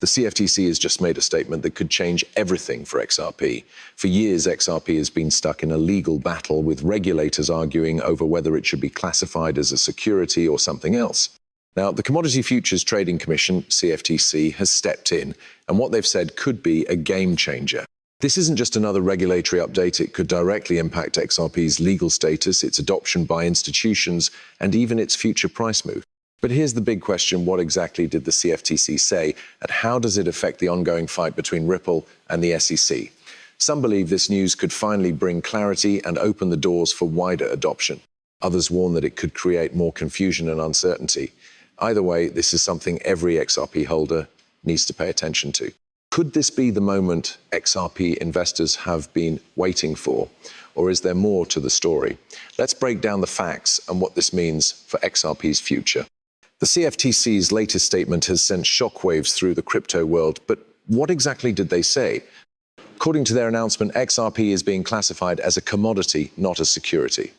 The CFTC has just made a statement that could change everything for XRP. For years, XRP has been stuck in a legal battle with regulators arguing over whether it should be classified as a security or something else. Now, the Commodity Futures Trading Commission, CFTC, has stepped in, and what they've said could be a game changer. This isn't just another regulatory update. It could directly impact XRP's legal status, its adoption by institutions, and even its future price move. But here's the big question: what exactly did the CFTC say, and how does it affect the ongoing fight between Ripple and the SEC? Some believe this news could finally bring clarity and open the doors for wider adoption. Others warn that it could create more confusion and uncertainty. Either way, this is something every XRP holder needs to pay attention to. Could this be the moment XRP investors have been waiting for, or is there more to the story? Let's break down the facts and what this means for XRP's future. The CFTC's latest statement has sent shockwaves through the crypto world, but what exactly did they say? According to their announcement, XRP is being classified as a commodity, not a security.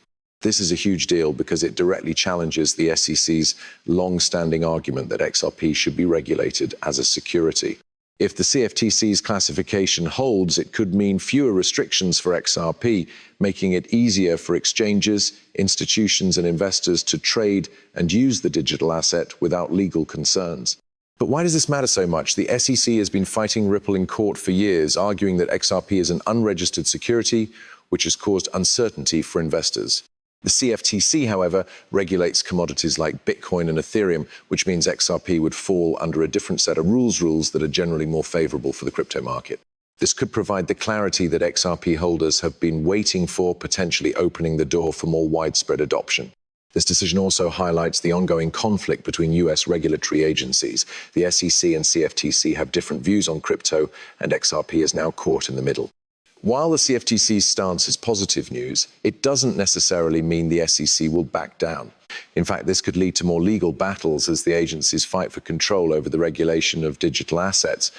This is a huge deal because it directly challenges the SEC's long-standing argument that XRP should be regulated as a security. If the CFTC's classification holds, it could mean fewer restrictions for XRP, making it easier for exchanges, institutions, and investors to trade and use the digital asset without legal concerns. But why does this matter so much? The SEC has been fighting Ripple in court for years, arguing that XRP is an unregistered security, which has caused uncertainty for investors. The CFTC, however, regulates commodities like Bitcoin and Ethereum, which means XRP would fall under a different set of rules that are generally more favorable for the crypto market. This could provide the clarity that XRP holders have been waiting for, potentially opening the door for more widespread adoption. This decision also highlights the ongoing conflict between US regulatory agencies. The SEC and CFTC have different views on crypto, and XRP is now caught in the middle. While the CFTC's stance is positive news, it doesn't necessarily mean the SEC will back down. In fact, this could lead to more legal battles as the agencies fight for control over the regulation of digital assets.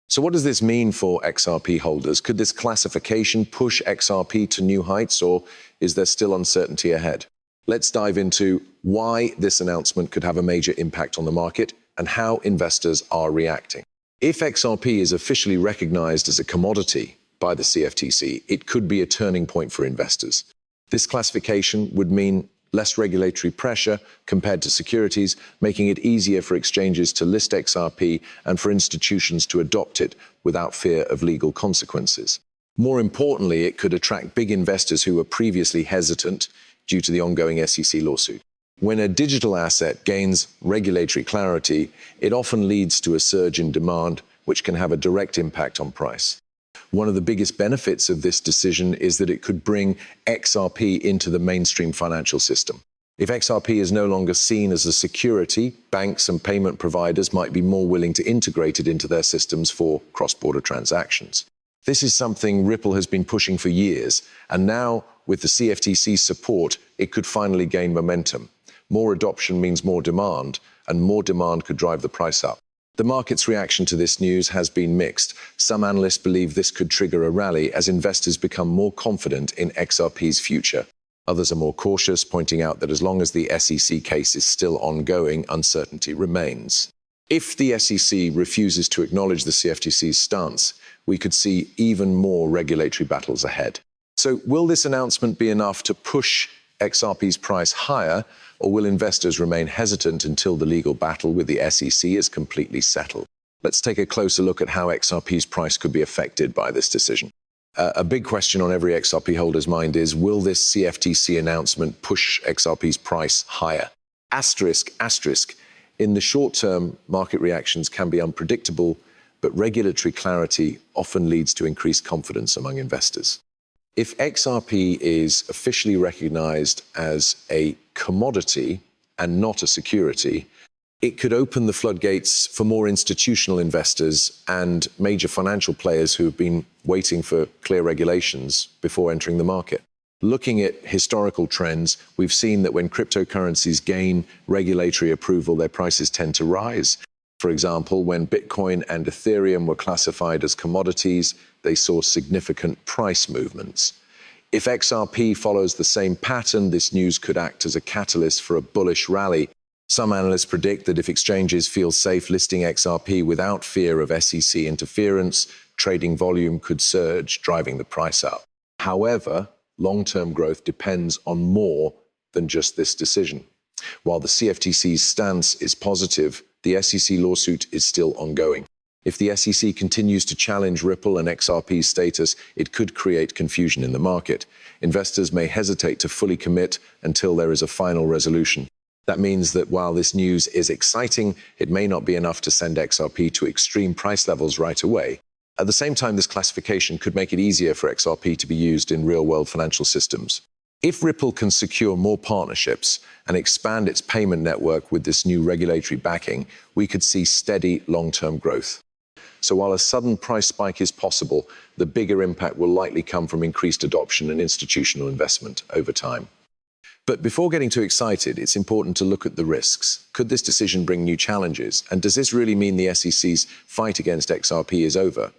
So what does this mean for XRP holders? Could this classification push XRP to new heights, or is there still uncertainty ahead? Let's dive into why this announcement could have a major impact on the market and how investors are reacting. If XRP is officially recognized as a commodity by the CFTC, it could be a turning point for investors. This classification would mean less regulatory pressure compared to securities, making it easier for exchanges to list XRP and for institutions to adopt it without fear of legal consequences. More importantly, it could attract big investors who were previously hesitant due to the ongoing SEC lawsuit. When a digital asset gains regulatory clarity, it often leads to a surge in demand, which can have a direct impact on price. One of the biggest benefits of this decision is that it could bring XRP into the mainstream financial system. If XRP is no longer seen as a security, banks and payment providers might be more willing to integrate it into their systems for cross-border transactions. This is something Ripple has been pushing for years, and now, with the CFTC's support, it could finally gain momentum. More adoption means more demand, and more demand could drive the price up. The market's reaction to this news has been mixed. Some analysts believe this could trigger a rally as investors become more confident in XRP's future. Others are more cautious, pointing out that as long as the SEC case is still ongoing, uncertainty remains. If the SEC refuses to acknowledge the CFTC's stance, we could see even more regulatory battles ahead. So will this announcement be enough to push XRP's price higher, or will investors remain hesitant until the legal battle with the SEC is completely settled? Let's take a closer look at how XRP's price could be affected by this decision. A big question on every XRP holder's mind is, will this CFTC announcement push XRP's price higher? Asterisk, asterisk. In the short term, market reactions can be unpredictable, but regulatory clarity often leads to increased confidence among investors. If XRP is officially recognized as a commodity and not a security, it could open the floodgates for more institutional investors and major financial players who have been waiting for clear regulations before entering the market. Looking at historical trends, we've seen that when cryptocurrencies gain regulatory approval, their prices tend to rise. For example, when Bitcoin and Ethereum were classified as commodities, they saw significant price movements. If XRP follows the same pattern, this news could act as a catalyst for a bullish rally. Some analysts predict that if exchanges feel safe listing XRP without fear of SEC interference, trading volume could surge, driving the price up. However, long-term growth depends on more than just this decision. While the CFTC's stance is positive, the SEC lawsuit is still ongoing. If the SEC continues to challenge Ripple and XRP's status, it could create confusion in the market. Investors may hesitate to fully commit until there is a final resolution. That means that while this news is exciting, it may not be enough to send XRP to extreme price levels right away. At the same time, this classification could make it easier for XRP to be used in real-world financial systems. If Ripple can secure more partnerships and expand its payment network with this new regulatory backing, we could see steady long-term growth. So while a sudden price spike is possible, the bigger impact will likely come from increased adoption and institutional investment over time. But before getting too excited, it's important to look at the risks. Could this decision bring new challenges? And does this really mean the SEC's fight against XRP is over?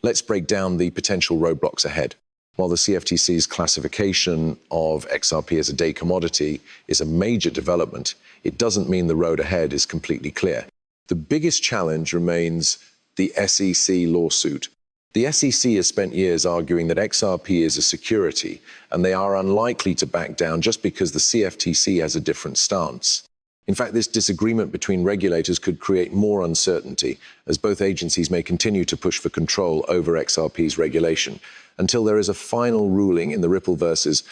Let's break down the potential roadblocks ahead. While the CFTC's classification of XRP as a day commodity is a major development, it doesn't mean the road ahead is completely clear. The biggest challenge remains the SEC lawsuit. The SEC has spent years arguing that XRP is a security, and they are unlikely to back down just because the CFTC has a different stance. In fact, this disagreement between regulators could create more uncertainty, as both agencies may continue to push for control over XRP's regulation. Until there is a final ruling in the Ripple versus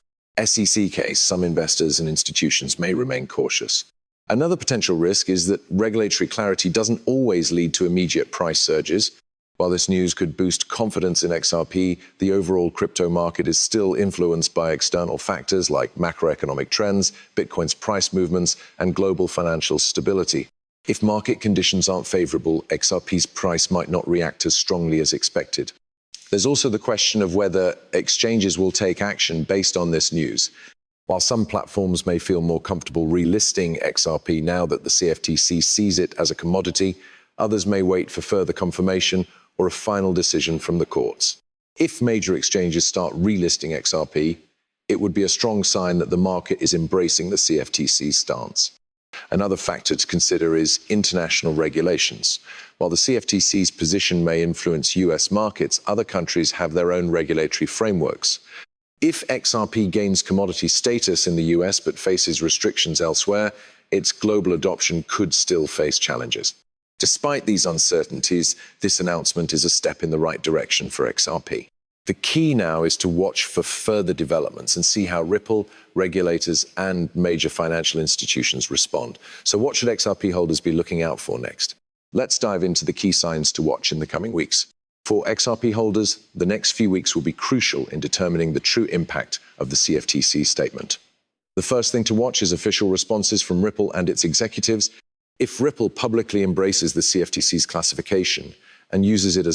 SEC case, some investors and institutions may remain cautious. Another potential risk is that regulatory clarity doesn't always lead to immediate price surges. While this news could boost confidence in XRP, the overall crypto market is still influenced by external factors like macroeconomic trends, Bitcoin's price movements, and global financial stability. If market conditions aren't favorable, XRP's price might not react as strongly as expected. There's also the question of whether exchanges will take action based on this news. While some platforms may feel more comfortable relisting XRP now that the CFTC sees it as a commodity, others may wait for further confirmation or a final decision from the courts. If major exchanges start relisting XRP, it would be a strong sign that the market is embracing the CFTC's stance. Another factor to consider is international regulations. While the CFTC's position may influence US markets, other countries have their own regulatory frameworks. If XRP gains commodity status in the US but faces restrictions elsewhere, its global adoption could still face challenges. Despite these uncertainties, this announcement is a step in the right direction for XRP. The key now is to watch for further developments and see how Ripple, regulators, and major financial institutions respond. So what should XRP holders be looking out for next? Let's dive into the key signs to watch in the coming weeks. For XRP holders, the next few weeks will be crucial in determining the true impact of the CFTC statement. The first thing to watch is official responses from Ripple and its executives. If Ripple publicly embraces the CFTC's classification and uses it as